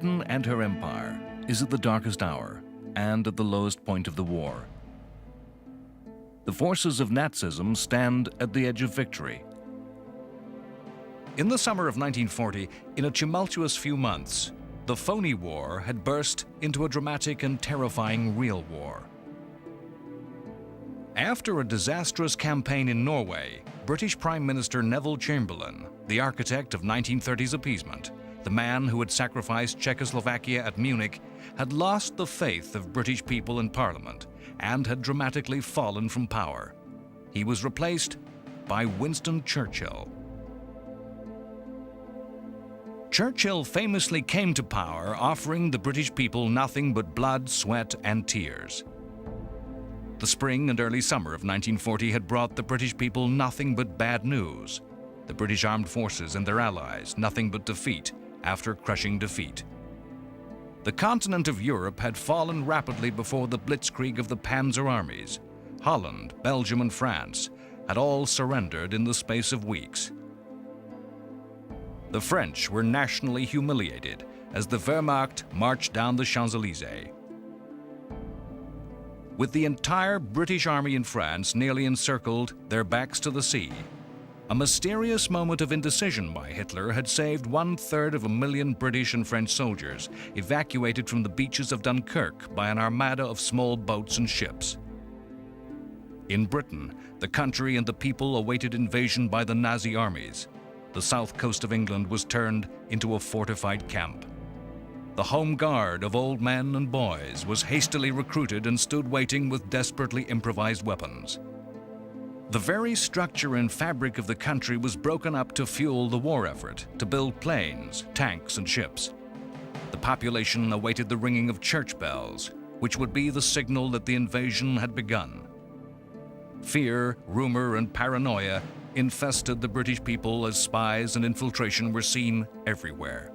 Britain and her empire is at the darkest hour and at the lowest point of the war. The forces of Nazism stand at the edge of victory. In the summer of 1940, in a tumultuous few months, the phony war had burst into a dramatic and terrifying real war. After a disastrous campaign in Norway, British Prime Minister Neville Chamberlain, the architect of 1930s appeasement, the man who had sacrificed Czechoslovakia at Munich, had lost the faith of British people in Parliament and had dramatically fallen from power. He was replaced by Winston Churchill. Churchill famously came to power offering the British people nothing but blood, sweat, and tears. The spring and early summer of 1940 had brought the British people nothing but bad news. The British armed forces and their allies nothing but defeat after crushing defeat. The continent of Europe had fallen rapidly before the blitzkrieg of the Panzer armies. Holland, Belgium, and France had all surrendered in the space of weeks. The French were nationally humiliated as the Wehrmacht marched down the Champs-Élysées. With the entire British army in France nearly encircled, their backs to the sea, a mysterious moment of indecision by Hitler had saved 1/3 of a million British and French soldiers evacuated from the beaches of Dunkirk by an armada of small boats and ships. In Britain, the country and the people awaited invasion by the Nazi armies. The south coast of England was turned into a fortified camp. The home guard of old men and boys was hastily recruited and stood waiting with desperately improvised weapons. The very structure and fabric of the country was broken up to fuel the war effort, to build planes, tanks, and ships. The population awaited the ringing of church bells, which would be the signal that the invasion had begun. Fear, rumor, and paranoia infested the British people as spies and infiltration were seen everywhere.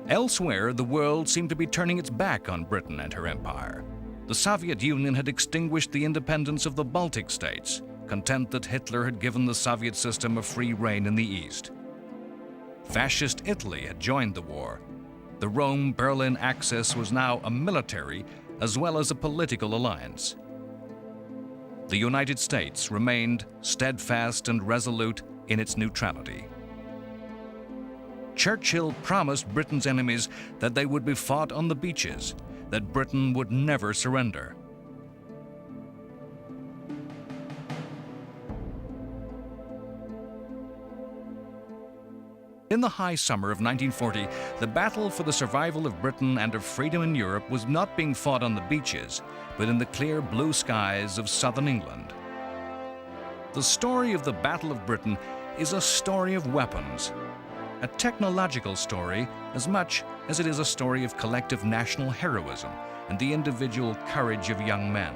Elsewhere, the world seemed to be turning its back on Britain and her empire. The Soviet Union had extinguished the independence of the Baltic states, content that Hitler had given the Soviet system a free rein in the East. Fascist Italy had joined the war. The Rome-Berlin axis was now a military as well as a political alliance. The United States remained steadfast and resolute in its neutrality. Churchill promised Britain's enemies that they would be fought on the beaches, that Britain would never surrender. In the high summer of 1940, the battle for the survival of Britain and of freedom in Europe was not being fought on the beaches, but in the clear blue skies of southern England. The story of the Battle of Britain is a story of weapons, a technological story as much as it is a story of collective national heroism and the individual courage of young men.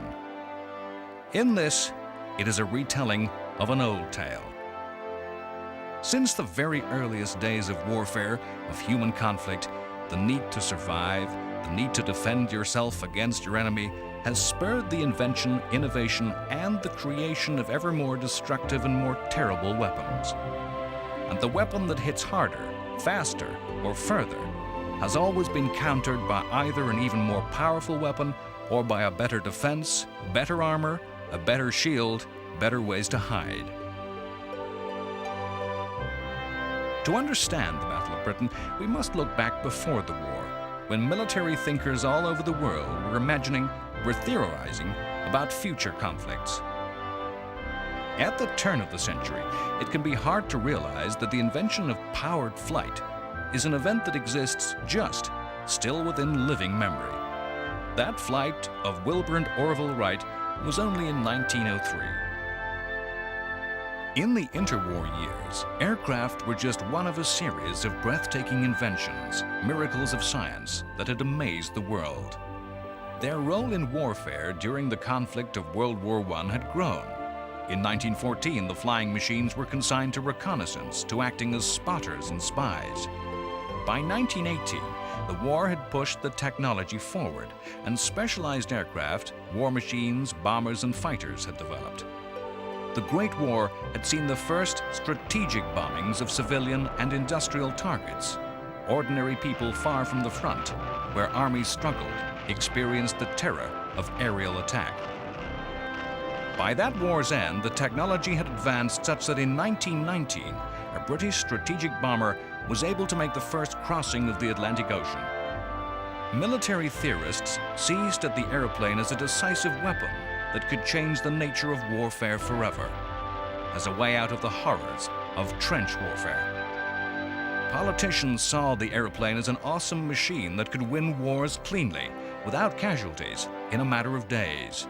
In this, it is a retelling of an old tale. Since the very earliest days of warfare, of human conflict, the need to survive, the need to defend yourself against your enemy, has spurred the invention, innovation, and the creation of ever more destructive and more terrible weapons. And the weapon that hits harder, faster, or further has always been countered by either an even more powerful weapon or by a better defense, better armor, a better shield, better ways to hide. To understand the Battle of Britain, we must look back before the war, when military thinkers all over the world were imagining, were theorizing about future conflicts. At the turn of the century, it can be hard to realize that the invention of powered flight is an event that exists just, still within living memory. That flight of Wilbur and Orville Wright was only in 1903. In the interwar years, aircraft were just one of a series of breathtaking inventions, miracles of science that had amazed the world. Their role in warfare during the conflict of World War I had grown. In 1914, the flying machines were consigned to reconnaissance, to acting as spotters and spies. By 1918, the war had pushed the technology forward, and specialized aircraft, war machines, bombers, and fighters had developed. The Great War had seen the first strategic bombings of civilian and industrial targets. ordinary people far from the front, where armies struggled, experienced the terror of aerial attack. By that war's end, the technology had advanced such that in 1919, a British strategic bomber was able to make the first crossing of the Atlantic Ocean. Military theorists seized at the airplane as a decisive weapon that could change the nature of warfare forever, as a way out of the horrors of trench warfare. Politicians saw the airplane as an awesome machine that could win wars cleanly, without casualties, in a matter of days.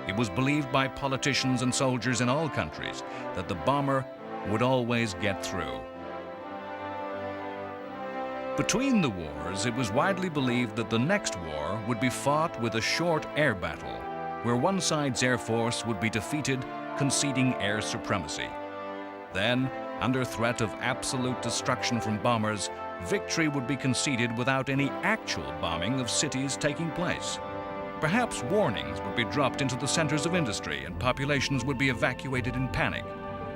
It was believed by politicians and soldiers in all countries that the bomber would always get through. Between the wars, it was widely believed that the next war would be fought with a short air battle, where one side's air force would be defeated, conceding air supremacy. Then, under threat of absolute destruction from bombers, victory would be conceded without any actual bombing of cities taking place. Perhaps warnings would be dropped into the centers of industry and populations would be evacuated in panic,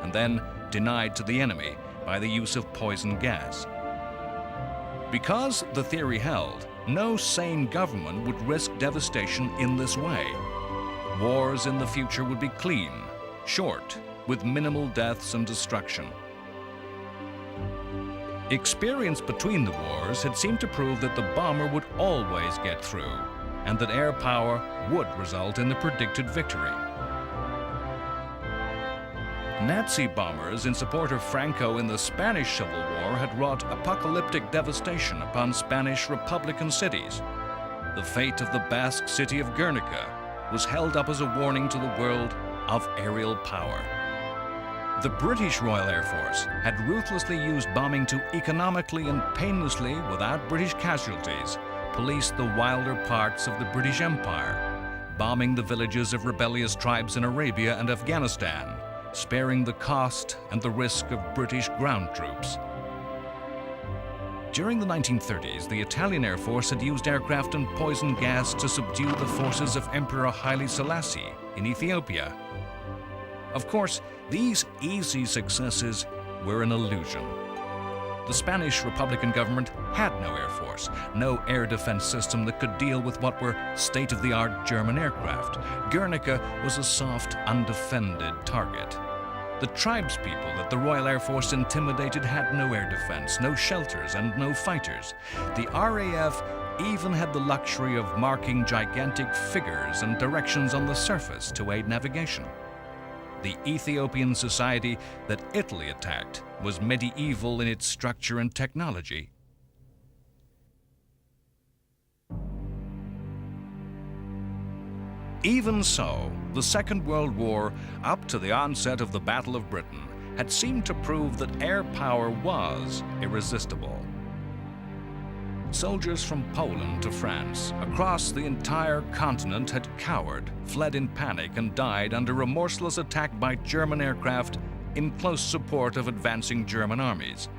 and then denied to the enemy by the use of poison gas. Because the theory held, no sane government would risk devastation in this way. Wars in the future would be clean, short, with minimal deaths and destruction. Experience between the wars had seemed to prove that the bomber would always get through, and that air power would result in the predicted victory. Nazi bombers in support of Franco in the Spanish Civil War had wrought apocalyptic devastation upon Spanish Republican cities. The fate of the Basque city of Guernica was held up as a warning to the world of aerial power. The British Royal Air Force had ruthlessly used bombing to economically and painlessly, without British casualties, police the wilder parts of the British Empire, bombing the villages of rebellious tribes in Arabia and Afghanistan, sparing the cost and the risk of British ground troops. During the 1930s, the Italian Air Force had used aircraft and poison gas to subdue the forces of Emperor Haile Selassie in Ethiopia. Of course, these easy successes were an illusion. The Spanish Republican government had no air force, no air defense system that could deal with what were state-of-the-art German aircraft. Guernica was a soft, undefended target. The tribespeople that the Royal Air Force intimidated had no air defense, no shelters, and no fighters. The RAF even had the luxury of marking gigantic figures and directions on the surface to aid navigation. The Ethiopian society that Italy attacked was medieval in its structure and technology. Even so, the Second World War, up to the onset of the Battle of Britain, had seemed to prove that air power was irresistible. Soldiers from Poland to France, across the entire continent, had cowered, fled in panic, and died under remorseless attack by German aircraft in close support of advancing German armies.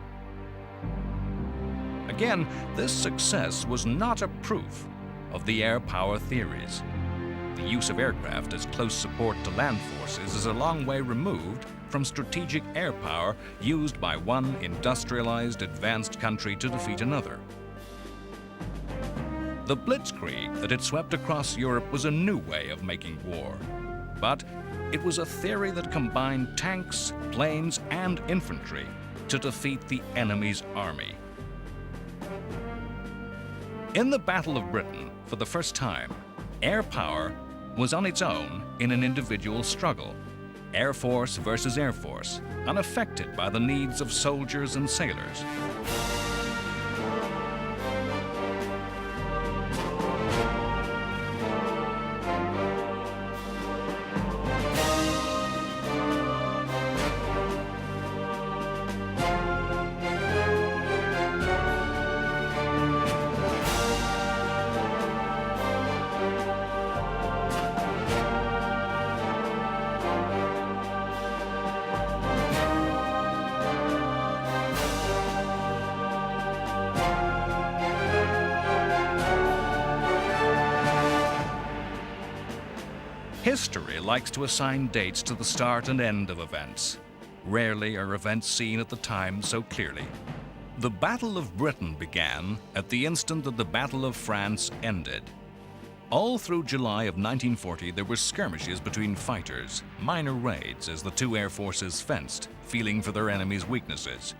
Again, this success was not a proof of the air power theories. The use of aircraft as close support to land forces is a long way removed from strategic air power used by one industrialized, advanced country to defeat another. The blitzkrieg that had swept across Europe was a new way of making war, but it was a theory that combined tanks, planes, and infantry to defeat the enemy's army. In the Battle of Britain, for the first time, air power was on its own in an individual struggle, Air Force versus Air Force, unaffected by the needs of soldiers and sailors. History likes to assign dates to the start and end of events. Rarely are events seen at the time so clearly. The Battle of Britain began at the instant that the Battle of France ended. All through July of 1940, there were skirmishes between fighters, minor raids as the two air forces fenced, feeling for their enemies' weaknesses.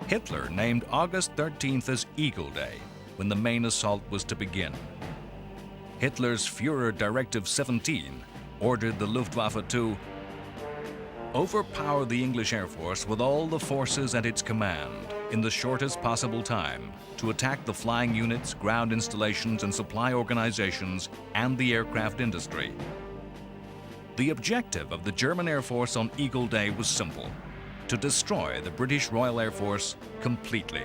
Hitler named August 13th as Eagle Day, when the main assault was to begin. Hitler's Führer Directive 17 ordered the Luftwaffe to overpower the English Air Force with all the forces at its command in the shortest possible time to attack the flying units, ground installations, and supply organizations and the aircraft industry. The objective of the German Air Force on Eagle Day was simple: to destroy the British Royal Air Force completely.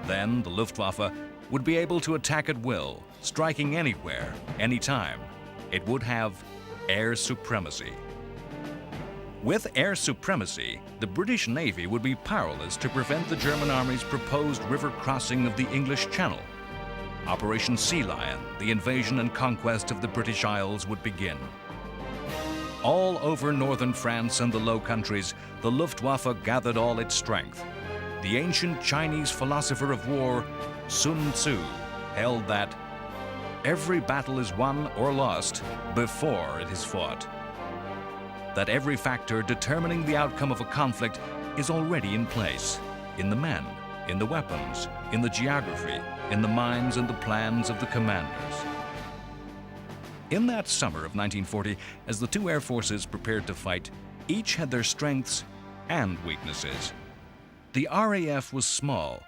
Then the Luftwaffe would be able to attack at will, striking anywhere, anytime. It would have air supremacy. With air supremacy, the British Navy would be powerless to prevent the German Army's proposed river crossing of the English Channel. Operation Sea Lion, the invasion and conquest of the British Isles, would begin. All over northern France and the Low Countries, the Luftwaffe gathered all its strength. The ancient Chinese philosopher of war, Sun Tzu, held that every battle is won or lost before it is fought. That every factor determining the outcome of a conflict is already in place, in the men, in the weapons, in the geography, in the minds and the plans of the commanders. In that summer of 1940, as the two air forces prepared to fight, each had their strengths and weaknesses. The RAF was small,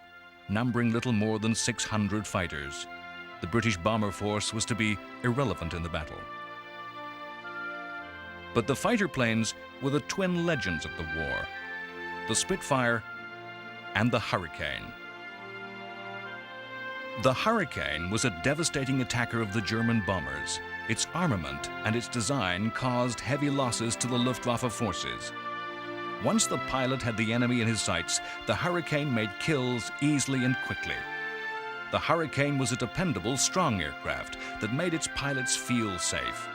numbering little more than 600 fighters. The British bomber force was to be irrelevant in the battle. But the fighter planes were the twin legends of the war: the Spitfire and the Hurricane. The Hurricane was a devastating attacker of the German bombers. Its armament and its design caused heavy losses to the Luftwaffe forces. Once the pilot had the enemy in his sights, the Hurricane made kills easily and quickly. The Hurricane was a dependable, strong aircraft that made its pilots feel safe.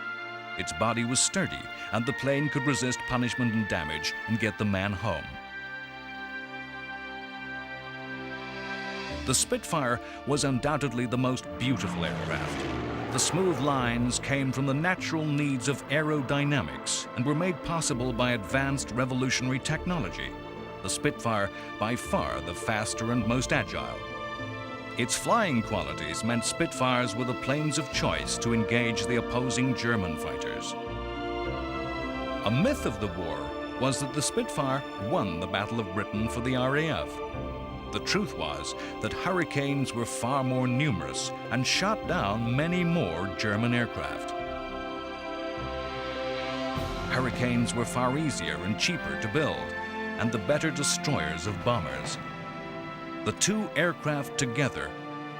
Its body was sturdy, and the plane could resist punishment and damage and get the man home. The Spitfire was undoubtedly the most beautiful aircraft. The smooth lines came from the natural needs of aerodynamics and were made possible by advanced revolutionary technology. The Spitfire, by far the faster and most agile. Its flying qualities meant Spitfires were the planes of choice to engage the opposing German fighters. A myth of the war was that the Spitfire won the Battle of Britain for the RAF. The truth was that Hurricanes were far more numerous and shot down many more German aircraft. Hurricanes were far easier and cheaper to build, and the better destroyers of bombers. The two aircraft together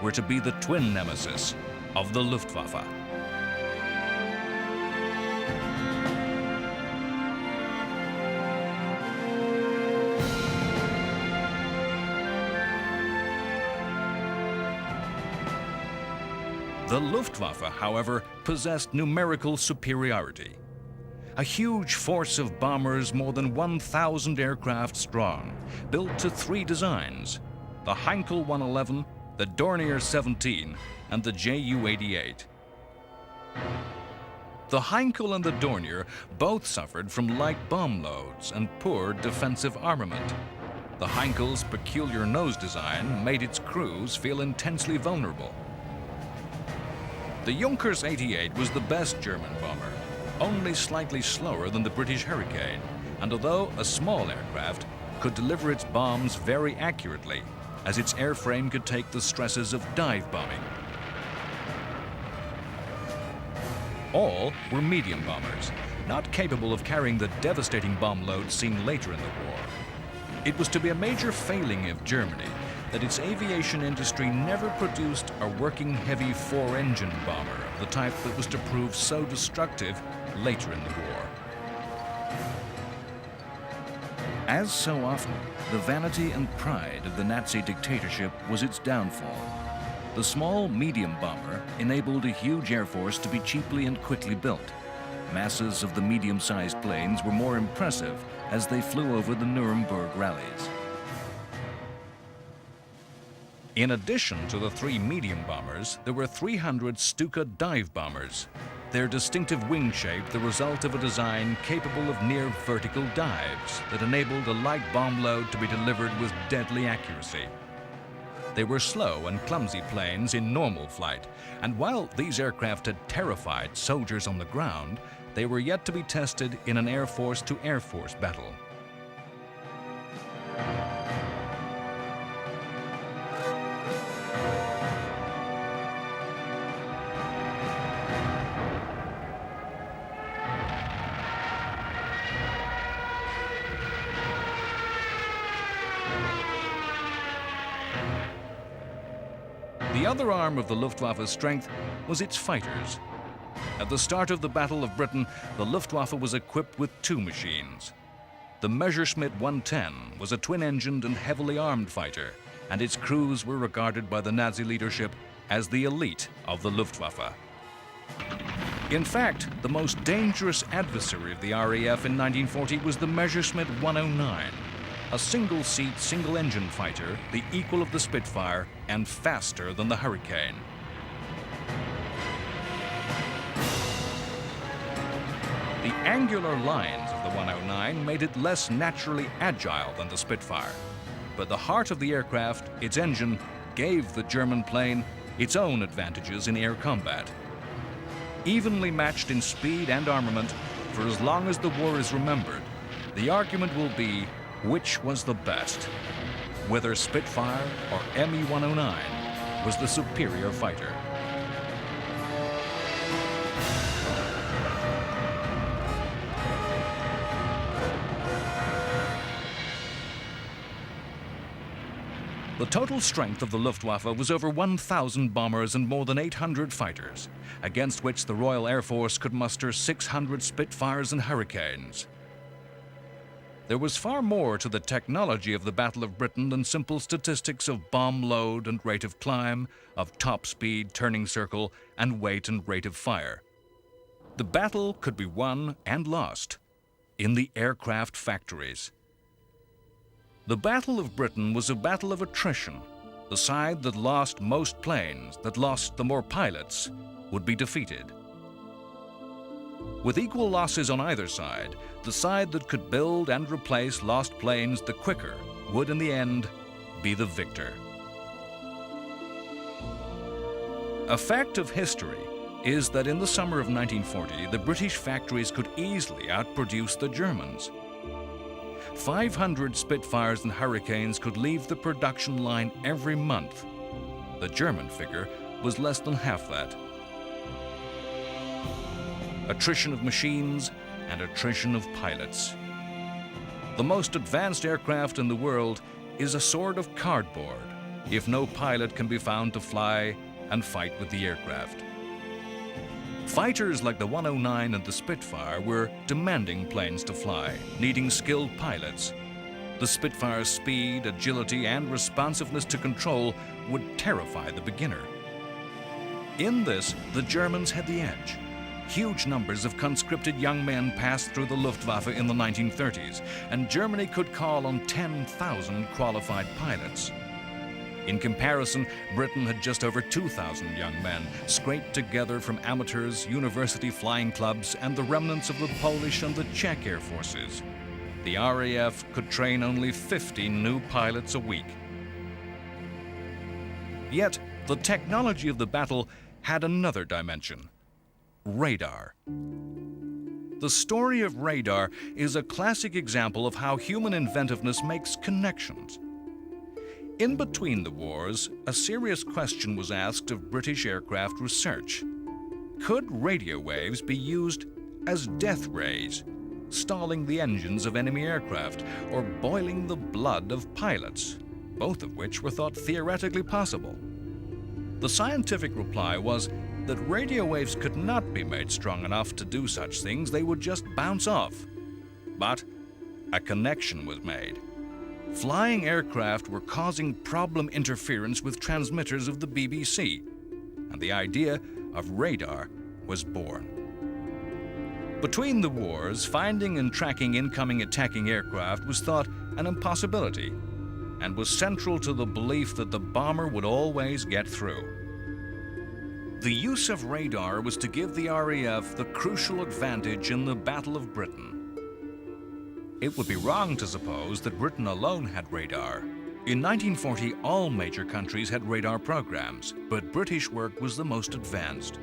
were to be the twin nemesis of the Luftwaffe. The Luftwaffe, however, possessed numerical superiority. A huge force of bombers, more than 1,000 aircraft strong, built to three designs: the Heinkel 111, the Dornier 17, and the Ju-88. The Heinkel and the Dornier both suffered from light bomb loads and poor defensive armament. The Heinkel's peculiar nose design made its crews feel intensely vulnerable. The Junkers 88 was the best German bomber, only slightly slower than the British Hurricane, and although a small aircraft, could deliver its bombs very accurately, as its airframe could take the stresses of dive bombing. All were medium bombers, not capable of carrying the devastating bomb loads seen later in the war. It was to be a major failing of Germany that its aviation industry never produced a working heavy four-engine bomber of the type that was to prove so destructive later in the war. As so often, the vanity and pride of the Nazi dictatorship was its downfall. The small, medium bomber enabled a huge air force to be cheaply and quickly built. Masses of the medium-sized planes were more impressive as they flew over the Nuremberg rallies. In addition to the 3 medium bombers, there were 300 Stuka dive bombers, their distinctive wing shape the result of a design capable of near vertical dives that enabled a light bomb load to be delivered with deadly accuracy. They were slow and clumsy planes in normal flight, and while these aircraft had terrified soldiers on the ground, they were yet to be tested in an Air Force-to-Air Force battle. The other arm of the Luftwaffe's strength was its fighters. At the start of the Battle of Britain, the Luftwaffe was equipped with 2 machines. The Messerschmitt 110 was a twin-engined and heavily armed fighter, and its crews were regarded by the Nazi leadership as the elite of the Luftwaffe. In fact, the most dangerous adversary of the RAF in 1940 was the Messerschmitt 109, a single-seat, single-engine fighter, the equal of the Spitfire and faster than the Hurricane. The angular lines of the 109 made it less naturally agile than the Spitfire, but the heart of the aircraft, its engine, gave the German plane its own advantages in air combat. Evenly matched in speed and armament, for as long as the war is remembered, the argument will be which was the best, whether Spitfire or Me-109 was the superior fighter. The total strength of the Luftwaffe was over 1,000 bombers and more than 800 fighters, against which the Royal Air Force could muster 600 Spitfires and Hurricanes. There was far more to the technology of the Battle of Britain than simple statistics of bomb load and rate of climb, of top speed, turning circle, and weight and rate of fire. The battle could be won and lost in the aircraft factories. The Battle of Britain was a battle of attrition. The side that lost most planes, that lost the more pilots, would be defeated. With equal losses on either side, the side that could build and replace lost planes the quicker would in the end be the victor. A fact of history is that in the summer of 1940, the British factories could easily outproduce the Germans. 500 Spitfires and Hurricanes could leave the production line every month. The German figure was less than half that. Attrition of machines and attrition of pilots. The most advanced aircraft in the world is a sort of cardboard if no pilot can be found to fly and fight with the aircraft. Fighters like the 109 and the Spitfire were demanding planes to fly, needing skilled pilots. The Spitfire's speed, agility, and responsiveness to control would terrify the beginner. In this, the Germans had the edge. Huge numbers of conscripted young men passed through the Luftwaffe in the 1930s, and Germany could call on 10,000 qualified pilots. In comparison, Britain had just over 2,000 young men, scraped together from amateurs, university flying clubs, and the remnants of the Polish and the Czech air forces. The RAF could train only 50 new pilots a week. Yet, the technology of the battle had another dimension: radar. The story of radar is a classic example of how human inventiveness makes connections. In between the wars, a serious question was asked of British aircraft research. Could radio waves be used as death rays, stalling the engines of enemy aircraft or boiling the blood of pilots, both of which were thought theoretically possible? The scientific reply was that radio waves could not be made strong enough to do such things, they would just bounce off. But a connection was made. Flying aircraft were causing problem interference with transmitters of the BBC, and the idea of radar was born. Between the wars, finding and tracking incoming attacking aircraft was thought an impossibility and was central to the belief that the bomber would always get through. The use of radar was to give the RAF the crucial advantage in the Battle of Britain. It would be wrong to suppose that Britain alone had radar. In 1940, all major countries had radar programs, but British work was the most advanced.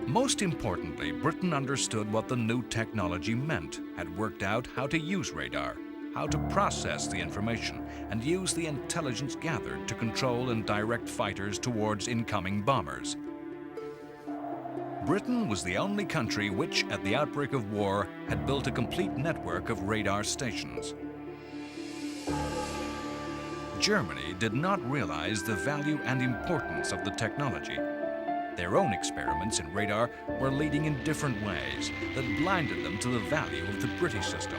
Most importantly, Britain understood what the new technology meant, had worked out how to use radar, how to process the information, and use the intelligence gathered to control and direct fighters towards incoming bombers. Britain was the only country which, at the outbreak of war, had built a complete network of radar stations. Germany did not realize the value and importance of the technology. Their own experiments in radar were leading in different ways that blinded them to the value of the British system.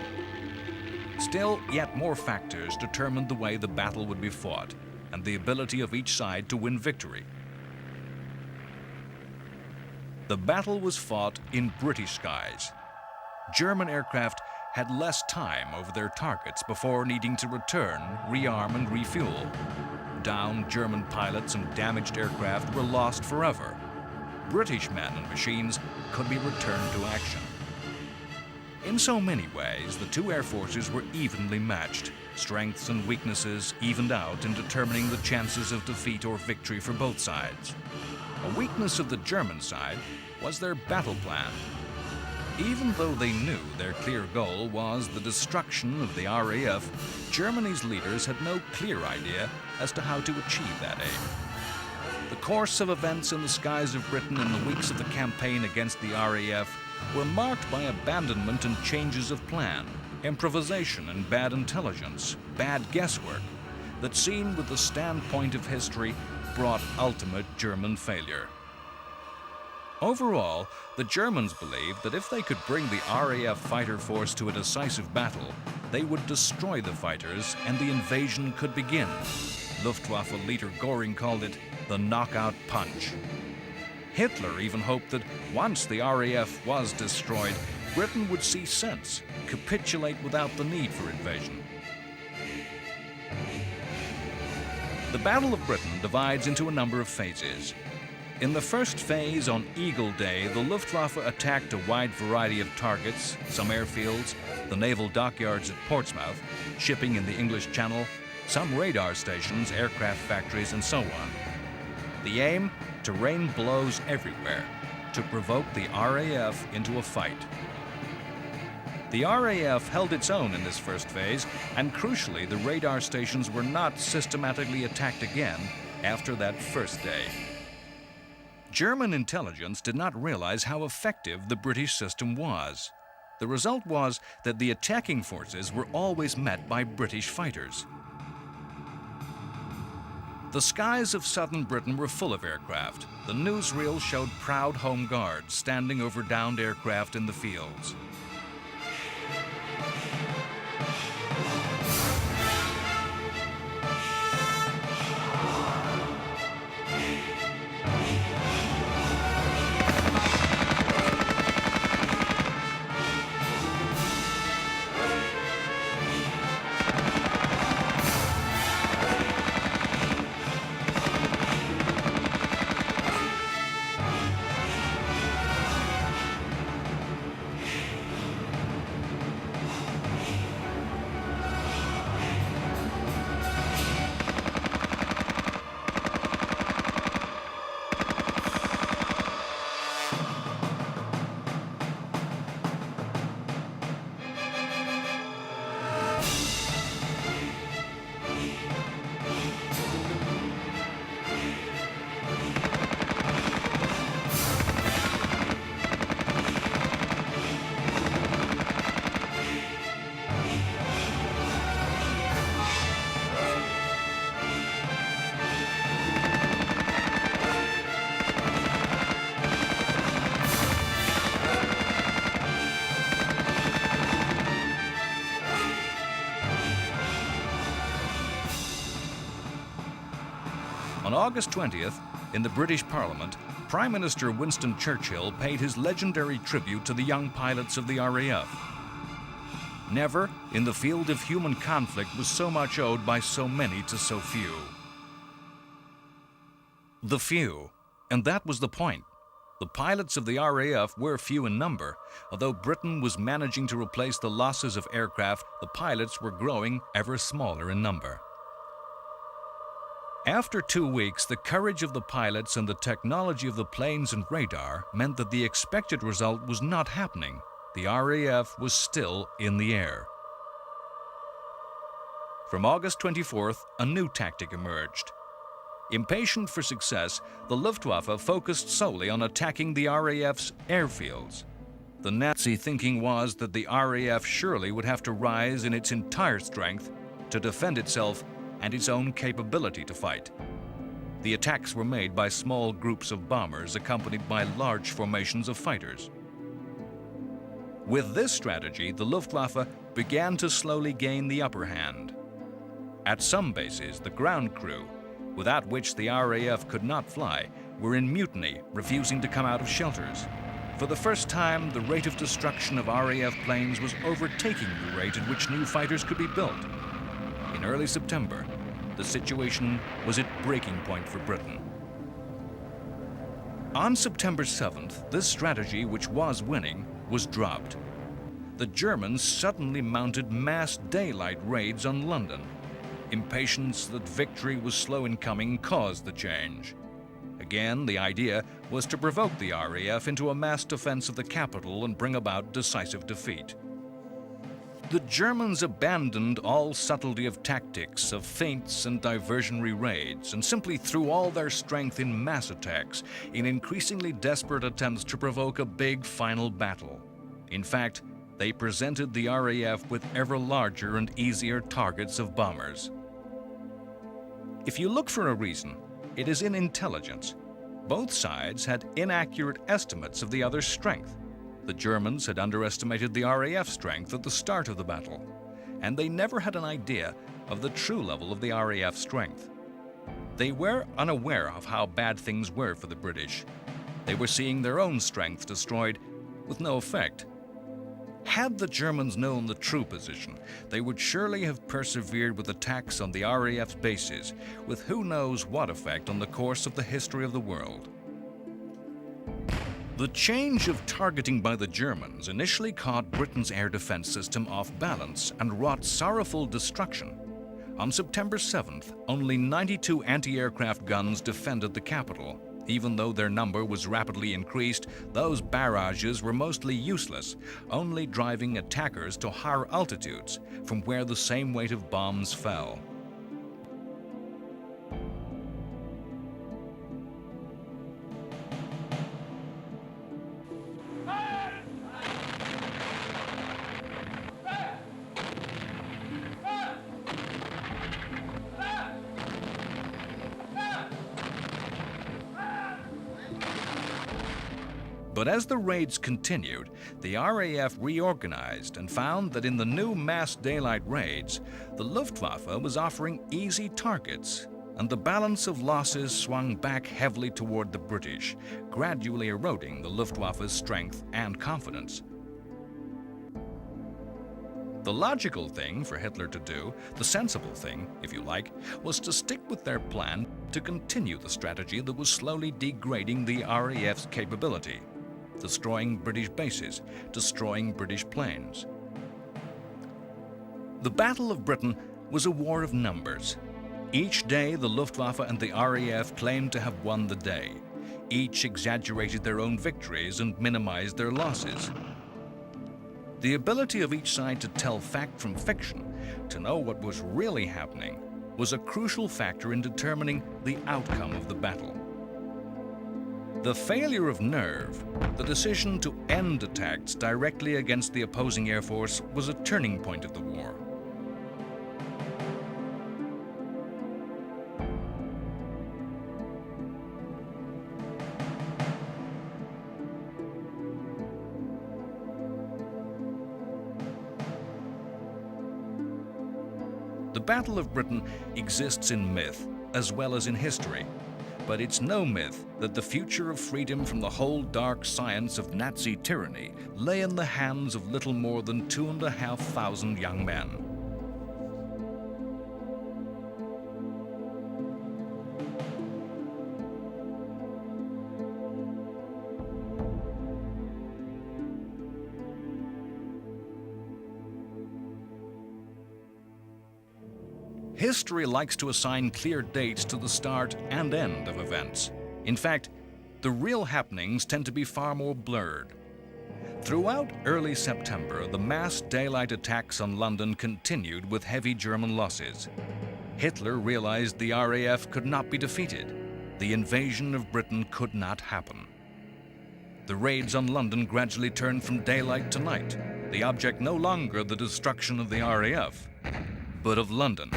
Still, yet more factors determined the way the battle would be fought and the ability of each side to win victory. The battle was fought in British skies. German aircraft had less time over their targets before needing to return, rearm, and refuel. Downed German pilots and damaged aircraft were lost forever. British men and machines could be returned to action. In so many ways, the two air forces were evenly matched. Strengths and weaknesses evened out in determining the chances of defeat or victory for both sides. A weakness of the German side was their battle plan. Even though they knew their clear goal was the destruction of the RAF, Germany's leaders had no clear idea as to how to achieve that aim. The course of events in the skies of Britain in the weeks of the campaign against the RAF were marked by abandonment and changes of plan, improvisation and bad intelligence, bad guesswork, that seen with the standpoint of history brought ultimate German failure. Overall, the Germans believed that if they could bring the RAF fighter force to a decisive battle, they would destroy the fighters and the invasion could begin. Luftwaffe leader Göring called it the knockout punch. Hitler even hoped that once the RAF was destroyed, Britain would see sense, capitulate without the need for invasion. The Battle of Britain divides into a number of phases. In the first phase, on Eagle Day, the Luftwaffe attacked a wide variety of targets, some airfields, the naval dockyards at Portsmouth, shipping in the English Channel, some radar stations, aircraft factories, and so on. The aim? To rain blows everywhere, to provoke the RAF into a fight. The RAF held its own in this first phase, and crucially, the radar stations were not systematically attacked again after that first day. German intelligence did not realize how effective the British system was. The result was that the attacking forces were always met by British fighters. The skies of southern Britain were full of aircraft. The newsreel showed proud home guards standing over downed aircraft in the fields. On August 20th, in the British Parliament, Prime Minister Winston Churchill paid his legendary tribute to the young pilots of the RAF. Never, in the field of human conflict, was so much owed by so many to so few. The few, and that was the point. The pilots of the RAF were few in number. Although Britain was managing to replace the losses of aircraft, the pilots were growing ever smaller in number. After 2 weeks, the courage of the pilots and the technology of the planes and radar meant that the expected result was not happening. The RAF was still in the air. From August 24th, a new tactic emerged. Impatient for success, the Luftwaffe focused solely on attacking the RAF's airfields. The Nazi thinking was that the RAF surely would have to rise in its entire strength to defend itself and its own capability to fight. The attacks were made by small groups of bombers accompanied by large formations of fighters. With this strategy, the Luftwaffe began to slowly gain the upper hand. At some bases, the ground crew, without which the RAF could not fly, were in mutiny, refusing to come out of shelters. For the first time, the rate of destruction of RAF planes was overtaking the rate at which new fighters could be built. In early September, the situation was at breaking point for Britain. On September 7th, this strategy, which was winning, was dropped. The Germans suddenly mounted mass daylight raids on London. Impatience that victory was slow in coming caused the change. Again, the idea was to provoke the RAF into a mass defense of the capital and bring about decisive defeat. The Germans abandoned all subtlety of tactics, of feints and diversionary raids, and simply threw all their strength in mass attacks, in increasingly desperate attempts to provoke a big final battle. In fact, they presented the RAF with ever larger and easier targets of bombers. If you look for a reason, it is in intelligence. Both sides had inaccurate estimates of the other's strength. The Germans had underestimated the RAF strength at the start of the battle, and they never had an idea of the true level of the RAF strength. They were unaware of how bad things were for the British. They were seeing their own strength destroyed with no effect. Had the Germans known the true position, they would surely have persevered with attacks on the RAF's bases, with who knows what effect on the course of the history of the world. The change of targeting by the Germans initially caught Britain's air defense system off balance and wrought sorrowful destruction. On September 7th, only 92 anti-aircraft guns defended the capital. Even though their number was rapidly increased, those barrages were mostly useless, only driving attackers to higher altitudes from where the same weight of bombs fell. But as the raids continued, the RAF reorganized and found that in the new mass daylight raids, the Luftwaffe was offering easy targets, and the balance of losses swung back heavily toward the British, gradually eroding the Luftwaffe's strength and confidence. The logical thing for Hitler to do, the sensible thing, if you like, was to stick with their plan to continue the strategy that was slowly degrading the RAF's capability. Destroying British bases, destroying British planes. The Battle of Britain was a war of numbers. Each day, the Luftwaffe and the RAF claimed to have won the day. Each exaggerated their own victories and minimized their losses. The ability of each side to tell fact from fiction, to know what was really happening, was a crucial factor in determining the outcome of the battle. The failure of nerve, the decision to end attacks directly against the opposing air force, was a turning point of the war. The Battle of Britain exists in myth as well as in history. But it's no myth that the future of freedom from the whole dark science of Nazi tyranny lay in the hands of little more than 2,500 young men. History likes to assign clear dates to the start and end of events. In fact, the real happenings tend to be far more blurred. Throughout early September, the mass daylight attacks on London continued with heavy German losses. Hitler realized the RAF could not be defeated. The invasion of Britain could not happen. The raids on London gradually turned from daylight to night, the object no longer the destruction of the RAF, but of London.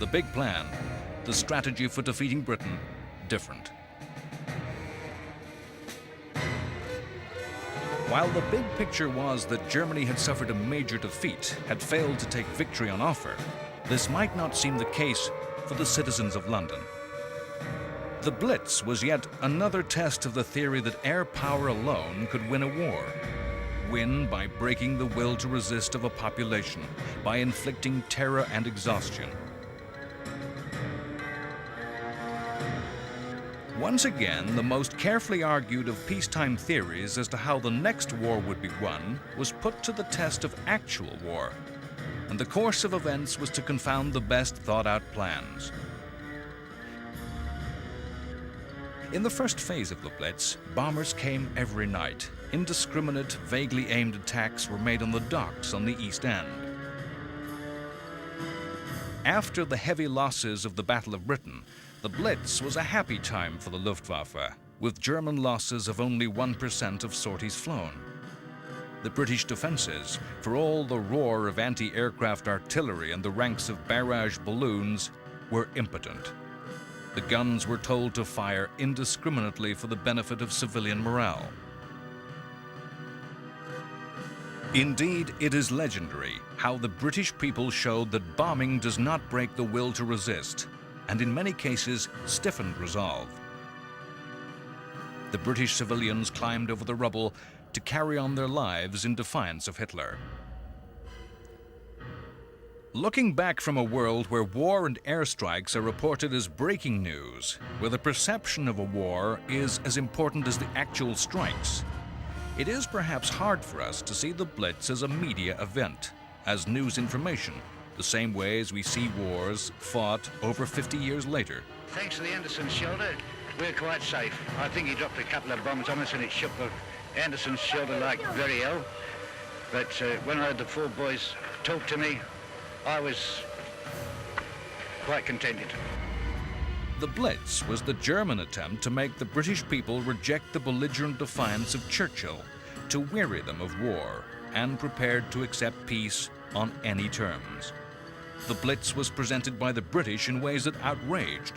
The big plan, the strategy for defeating Britain, different. While the big picture was that Germany had suffered a major defeat, had failed to take victory on offer, this might not seem the case for the citizens of London. The Blitz was yet another test of the theory that air power alone could win a war. Win by breaking the will to resist of a population, by inflicting terror and exhaustion. Once again, the most carefully argued of peacetime theories as to how the next war would be won was put to the test of actual war, and the course of events was to confound the best thought-out plans. In the first phase of the Blitz, bombers came every night. Indiscriminate, vaguely aimed attacks were made on the docks on the East End. After the heavy losses of the Battle of Britain, the Blitz was a happy time for the Luftwaffe, with German losses of only 1% of sorties flown. The British defenses, for all the roar of anti-aircraft artillery and the ranks of barrage balloons, were impotent. The guns were told to fire indiscriminately for the benefit of civilian morale. Indeed, it is legendary how the British people showed that bombing does not break the will to resist, and in many cases stiffened resolve. The British civilians climbed over the rubble to carry on their lives in defiance of Hitler. Looking back from a world where war and airstrikes are reported as breaking news, where the perception of a war is as important as the actual strikes, it is perhaps hard for us to see the Blitz as a media event, as news information, the same way as we see wars fought over 50 years later. Thanks to the Anderson shelter, we're quite safe. I think he dropped a couple of bombs on us and it shook the Anderson shelter like very ill. But when I heard the four boys talk to me, I was quite contented. The Blitz was the German attempt to make the British people reject the belligerent defiance of Churchill, to weary them of war, and prepared to accept peace on any terms. The Blitz was presented by the British in ways that outraged.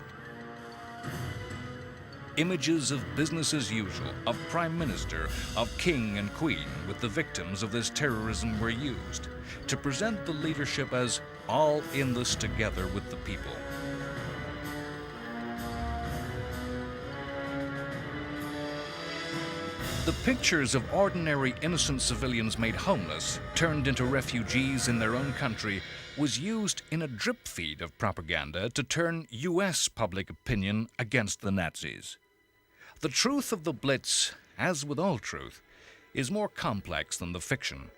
Images of business as usual, of Prime Minister, of King and Queen with the victims of this terrorism were used to present the leadership as all in this together with the people. The pictures of ordinary innocent civilians made homeless, turned into refugees in their own country, was used in a drip feed of propaganda to turn US public opinion against the Nazis. The truth of the Blitz, as with all truth, is more complex than the fiction.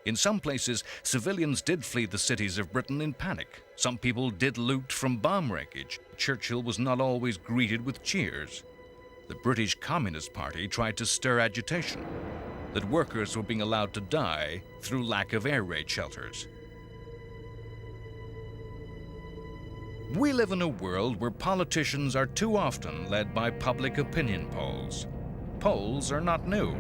In some places, civilians did flee the cities of Britain in panic. Some people did loot from bomb wreckage. Churchill was not always greeted with cheers. The British Communist Party tried to stir agitation, that workers were being allowed to die through lack of air raid shelters. We live in a world where politicians are too often led by public opinion polls. Polls are not new.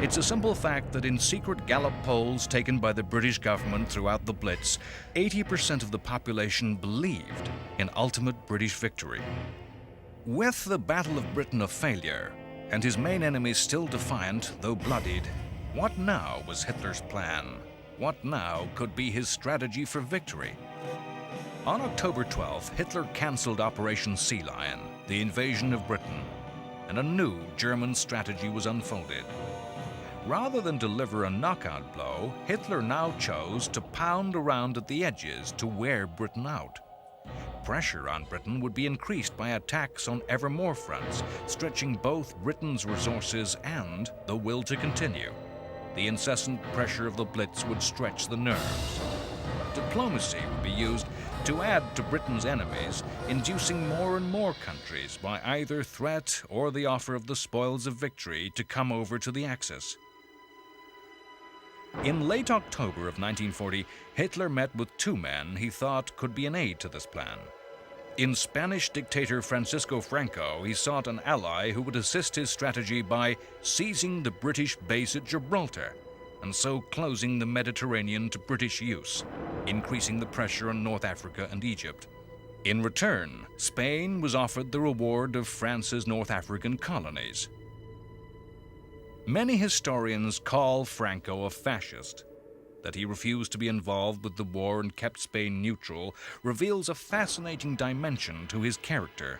It's a simple fact that in secret Gallup polls taken by the British government throughout the Blitz, 80% of the population believed in ultimate British victory. With the Battle of Britain a failure, and his main enemies still defiant, though bloodied, what now was Hitler's plan? What now could be his strategy for victory? On October 12th, Hitler cancelled Operation Sea Lion, the invasion of Britain, and a new German strategy was unfolded. Rather than deliver a knockout blow, Hitler now chose to pound around at the edges to wear Britain out. Pressure on Britain would be increased by attacks on ever more fronts, stretching both Britain's resources and the will to continue. The incessant pressure of the Blitz would stretch the nerves. Diplomacy would be used to add to Britain's enemies, inducing more and more countries by either threat or the offer of the spoils of victory to come over to the Axis. In late October of 1940, Hitler met with two men he thought could be an aid to this plan. In Spanish dictator Francisco Franco, he sought an ally who would assist his strategy by seizing the British base at Gibraltar, and so closing the Mediterranean to British use, increasing the pressure on North Africa and Egypt. In return, Spain was offered the reward of France's North African colonies. Many historians call Franco a fascist. That he refused to be involved with the war and kept Spain neutral reveals a fascinating dimension to his character.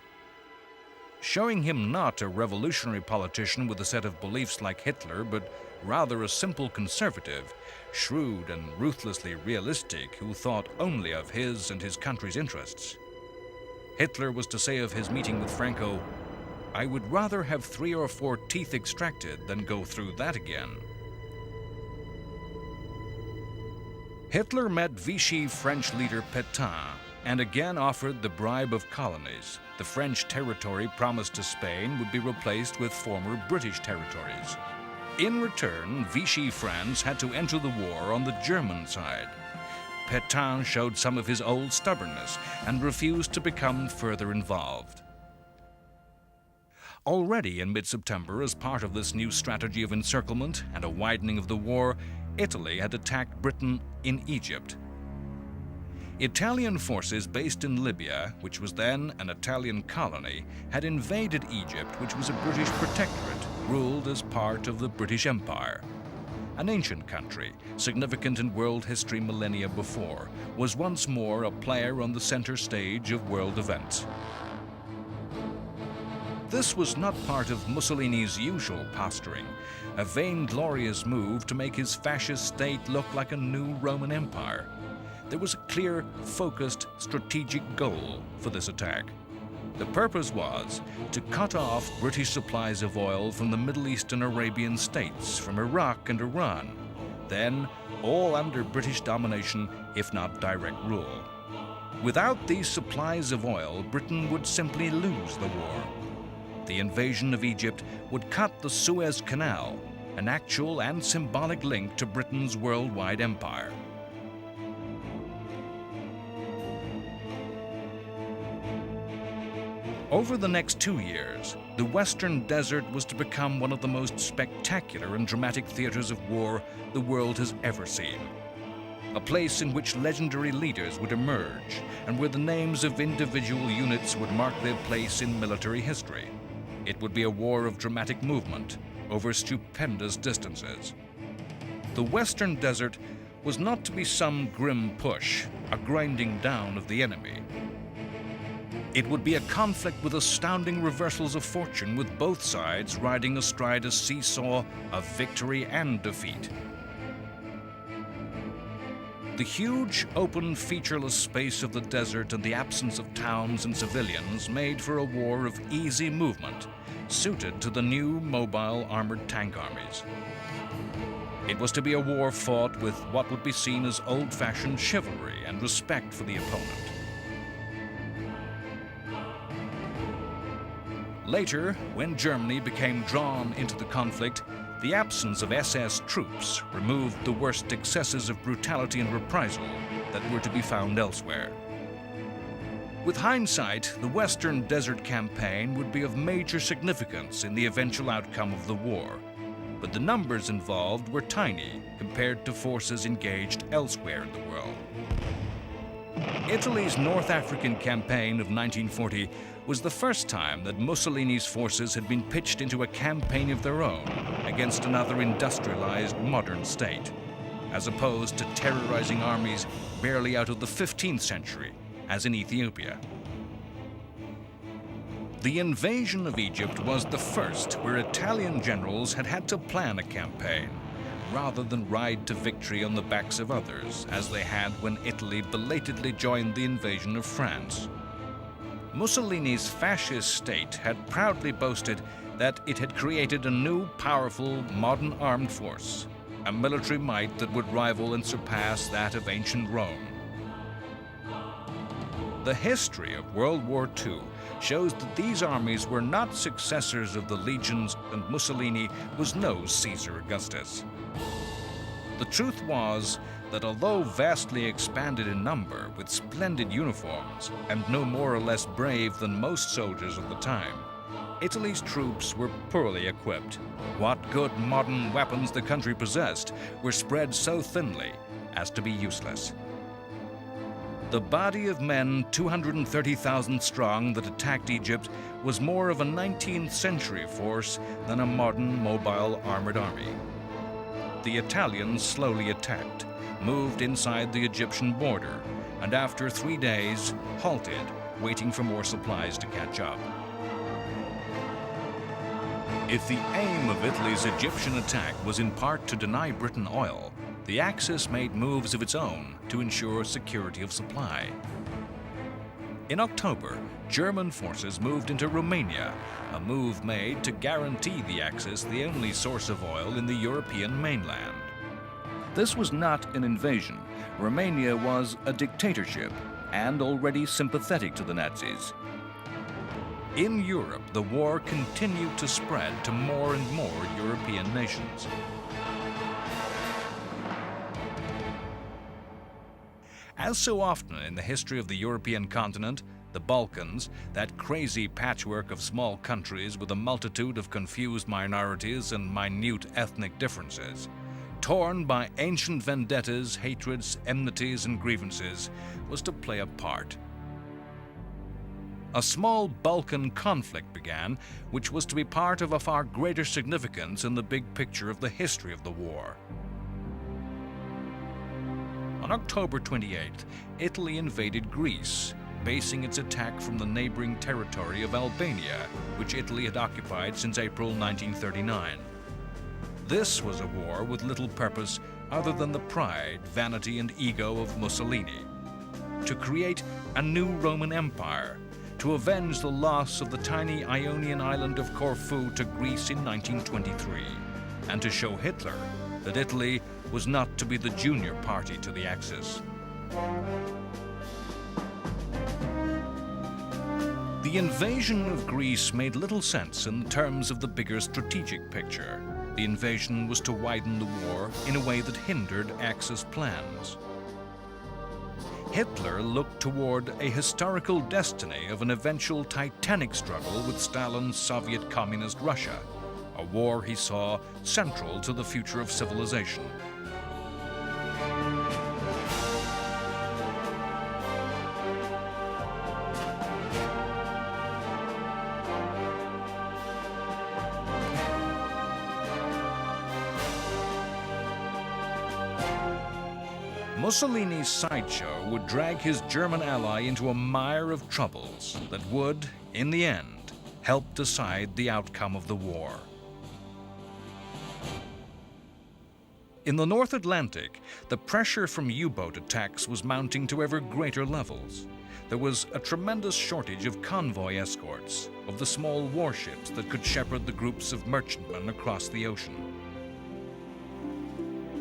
Showing him not a revolutionary politician with a set of beliefs like Hitler, but rather a simple conservative, shrewd and ruthlessly realistic who thought only of his and his country's interests. Hitler was to say of his meeting with Franco, "I would rather have 3 or 4 teeth extracted than go through that again." Hitler met Vichy French leader Pétain and again offered the bribe of colonies. The French territory promised to Spain would be replaced with former British territories. In return, Vichy France had to enter the war on the German side. Pétain showed some of his old stubbornness and refused to become further involved. Already in mid-September, as part of this new strategy of encirclement and a widening of the war, Italy had attacked Britain in Egypt. Italian forces based in Libya, which was then an Italian colony, had invaded Egypt, which was a British protectorate, ruled as part of the British Empire. An ancient country, significant in world history millennia before, was once more a player on the center stage of world events. This was not part of Mussolini's usual posturing, a vainglorious move to make his fascist state look like a new Roman Empire. There was a clear, focused, strategic goal for this attack. The purpose was to cut off British supplies of oil from the Middle Eastern Arabian states, from Iraq and Iran, then all under British domination, if not direct rule. Without these supplies of oil, Britain would simply lose the war. The invasion of Egypt would cut the Suez Canal, an actual and symbolic link to Britain's worldwide empire. Over the next 2 years, the Western Desert was to become one of the most spectacular and dramatic theaters of war the world has ever seen. A place in which legendary leaders would emerge and where the names of individual units would mark their place in military history. It would be a war of dramatic movement over stupendous distances. The Western Desert was not to be some grim push, a grinding down of the enemy. It would be a conflict with astounding reversals of fortune, with both sides riding astride a seesaw of victory and defeat. The huge, open, featureless space of the desert and the absence of towns and civilians made for a war of easy movement, suited to the new mobile armored tank armies. It was to be a war fought with what would be seen as old-fashioned chivalry and respect for the opponent. Later, when Germany became drawn into the conflict, the absence of SS troops removed the worst excesses of brutality and reprisal that were to be found elsewhere. With hindsight, the Western Desert Campaign would be of major significance in the eventual outcome of the war, but the numbers involved were tiny compared to forces engaged elsewhere in the world. Italy's North African campaign of 1940 was the first time that Mussolini's forces had been pitched into a campaign of their own against another industrialized modern state, as opposed to terrorizing armies barely out of the 15th century, as in Ethiopia. The invasion of Egypt was the first where Italian generals had had to plan a campaign, rather than ride to victory on the backs of others, as they had when Italy belatedly joined the invasion of France. Mussolini's fascist state had proudly boasted that it had created a new, powerful, modern armed force, a military might that would rival and surpass that of ancient Rome. The history of World War II shows that these armies were not successors of the legions, and Mussolini was no Caesar Augustus. The truth was that although vastly expanded in number with splendid uniforms and no more or less brave than most soldiers of the time, Italy's troops were poorly equipped. What good modern weapons the country possessed were spread so thinly as to be useless. The body of men 230,000 strong that attacked Egypt was more of a 19th century force than a modern mobile armored army. The Italians slowly attacked, moved inside the Egyptian border, and after 3 days halted, waiting for more supplies to catch up. If the aim of Italy's Egyptian attack was in part to deny Britain oil, the Axis made moves of its own to ensure security of supply. In October, German forces moved into Romania, a move made to guarantee the Axis the only source of oil in the European mainland. This was not an invasion. Romania was a dictatorship and already sympathetic to the Nazis. In Europe, the war continued to spread to more and more European nations. As so often in the history of the European continent, the Balkans, that crazy patchwork of small countries with a multitude of confused minorities and minute ethnic differences, torn by ancient vendettas, hatreds, enmities, and grievances, was to play a part. A small Balkan conflict began, which was to be part of a far greater significance in the big picture of the history of the war. On October 28th, Italy invaded Greece, basing its attack from the neighboring territory of Albania, which Italy had occupied since April 1939. This was a war with little purpose other than the pride, vanity, and ego of Mussolini. To create a new Roman Empire, to avenge the loss of the tiny Ionian island of Corfu to Greece in 1923, and to show Hitler that Italy was not to be the junior party to the Axis. The invasion of Greece made little sense in terms of the bigger strategic picture. The invasion was to widen the war in a way that hindered Axis plans. Hitler looked toward a historical destiny of an eventual titanic struggle with Stalin's Soviet Communist Russia, a war he saw central to the future of civilization. Mussolini's sideshow would drag his German ally into a mire of troubles that would, in the end, help decide the outcome of the war. In the North Atlantic, the pressure from U-boat attacks was mounting to ever greater levels. There was a tremendous shortage of convoy escorts, of the small warships that could shepherd the groups of merchantmen across the ocean.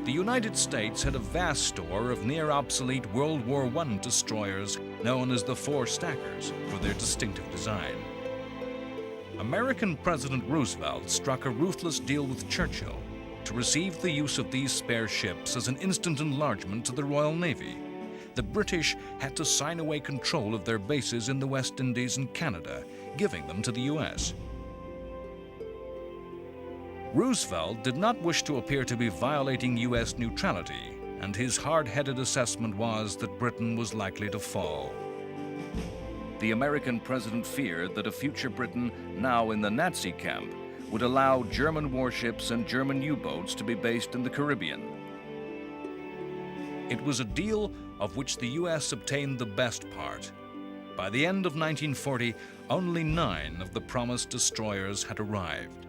The United States had a vast store of near-obsolete World War I destroyers known as the Four Stackers for their distinctive design. American President Roosevelt struck a ruthless deal with Churchill to receive the use of these spare ships as an instant enlargement to the Royal Navy. The British had to sign away control of their bases in the West Indies and Canada, giving them to the U.S. Roosevelt did not wish to appear to be violating U.S. neutrality, and his hard-headed assessment was that Britain was likely to fall. The American president feared that a future Britain, now in the Nazi camp, would allow German warships and German U-boats to be based in the Caribbean. It was a deal of which the US obtained the best part. By the end of 1940, only 9 of the promised destroyers had arrived.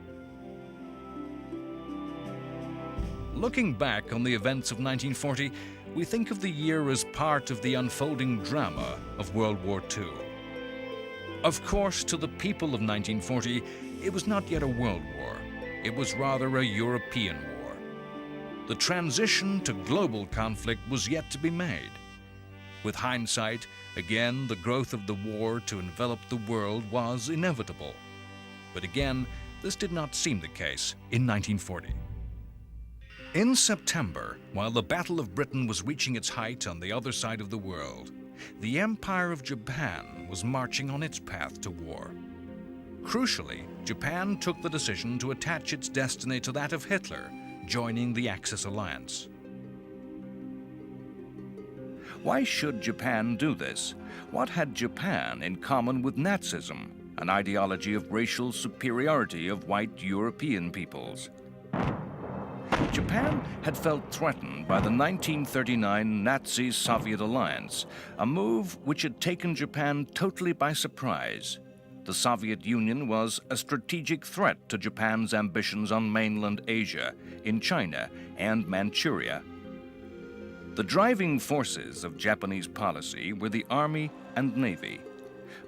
Looking back on the events of 1940, we think of the year as part of the unfolding drama of World War II. Of course, to the people of 1940, it was not yet a world war. It was rather a European war. The transition to global conflict was yet to be made. With hindsight, again, the growth of the war to envelop the world was inevitable. But again, this did not seem the case in 1940. In September, while the Battle of Britain was reaching its height on the other side of the world, the Empire of Japan was marching on its path to war. Crucially, Japan took the decision to attach its destiny to that of Hitler, joining the Axis alliance. Why should Japan do this? What had Japan in common with Nazism, an ideology of racial superiority of white European peoples? Japan had felt threatened by the 1939 Nazi-Soviet alliance, a move which had taken Japan totally by surprise. The Soviet Union was a strategic threat to Japan's ambitions on mainland Asia, in China, and Manchuria. The driving forces of Japanese policy were the Army and Navy.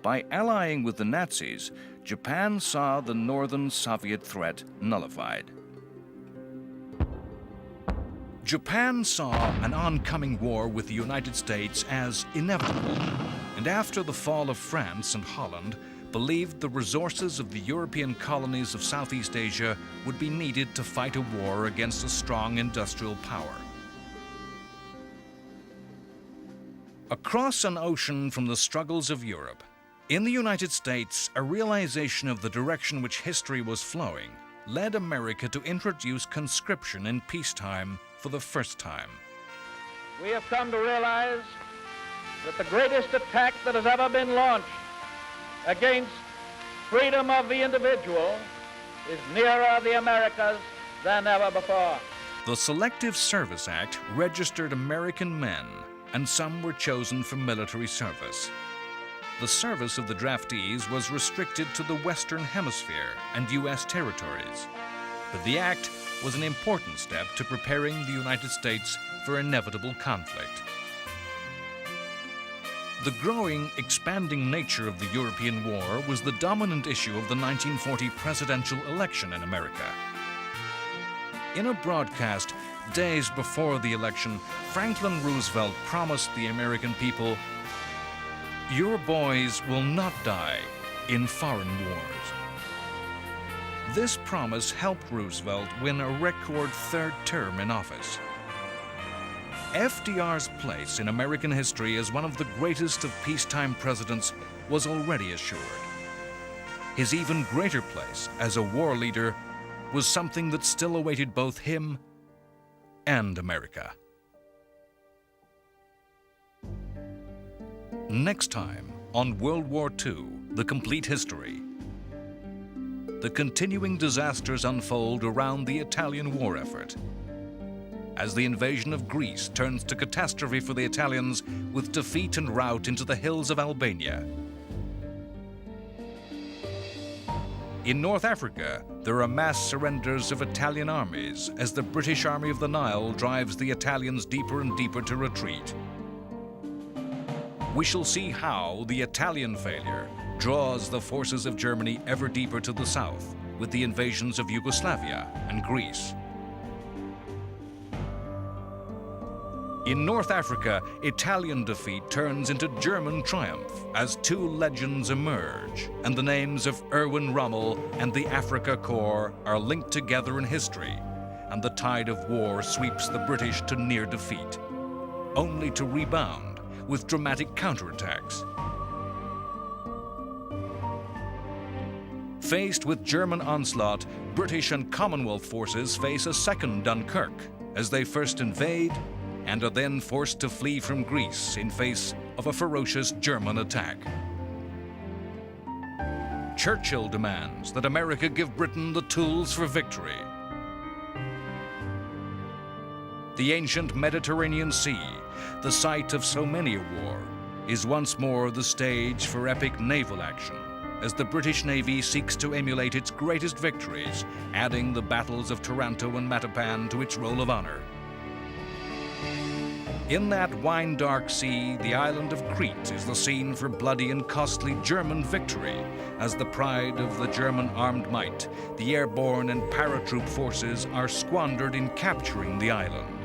By allying with the Nazis, Japan saw the Northern Soviet threat nullified. Japan saw an oncoming war with the United States as inevitable, and after the fall of France and Holland, believed the resources of the European colonies of Southeast Asia would be needed to fight a war against a strong industrial power. Across an ocean from the struggles of Europe, in the United States, a realization of the direction which history was flowing led America to introduce conscription in peacetime for the first time. We have come to realize that the greatest attack that has ever been launched against freedom of the individual is nearer the Americas than ever before. The Selective Service Act registered American men, and some were chosen for military service. The service of the draftees was restricted to the Western Hemisphere and U.S. territories. But the act was an important step to preparing the United States for inevitable conflict. The growing, expanding nature of the European war was the dominant issue of the 1940 presidential election in America. In a broadcast days before the election, Franklin Roosevelt promised the American people, "Your boys will not die in foreign wars." This promise helped Roosevelt win a record third term in office. FDR's place in American history as one of the greatest of peacetime presidents was already assured. His even greater place as a war leader was something that still awaited both him and America. Next time on World War II, The Complete History. The continuing disasters unfold around the Italian war effort, as the invasion of Greece turns to catastrophe for the Italians with defeat and rout into the hills of Albania. In North Africa, there are mass surrenders of Italian armies as the British Army of the Nile drives the Italians deeper and deeper to retreat. We shall see how the Italian failure draws the forces of Germany ever deeper to the south with the invasions of Yugoslavia and Greece. In North Africa, Italian defeat turns into German triumph as two legends emerge, and the names of Erwin Rommel and the Afrika Korps are linked together in history, and the tide of war sweeps the British to near defeat, only to rebound with dramatic counterattacks. Faced with German onslaught, British and Commonwealth forces face a second Dunkirk as they first invade and are then forced to flee from Greece in face of a ferocious German attack. Churchill demands that America give Britain the tools for victory. The ancient Mediterranean Sea, the site of so many a war, is once more the stage for epic naval action, as the British Navy seeks to emulate its greatest victories, adding the battles of Taranto and Matapan to its roll of honor. In that wine-dark sea, the island of Crete is the scene for bloody and costly German victory, as the pride of the German armed might, the airborne and paratroop forces are squandered in capturing the island.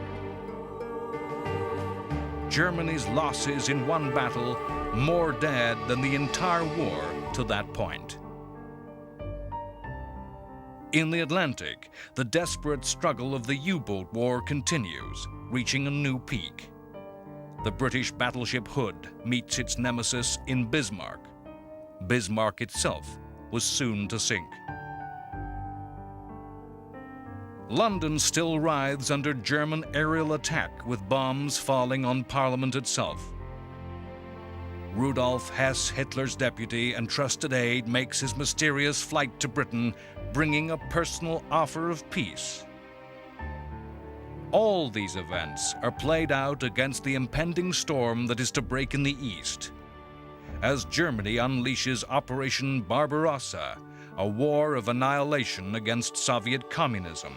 Germany's losses in one battle more dead than the entire war to that point. In the Atlantic, the desperate struggle of the U-boat war continues, reaching a new peak. The British battleship Hood meets its nemesis in Bismarck. Bismarck itself was soon to sink. London still writhes under German aerial attack, with bombs falling on Parliament itself. Rudolf Hess, Hitler's deputy and trusted aide, makes his mysterious flight to Britain, bringing a personal offer of peace. All these events are played out against the impending storm that is to break in the East, as Germany unleashes Operation Barbarossa, a war of annihilation against Soviet communism.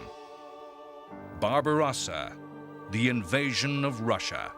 Barbarossa, the invasion of Russia.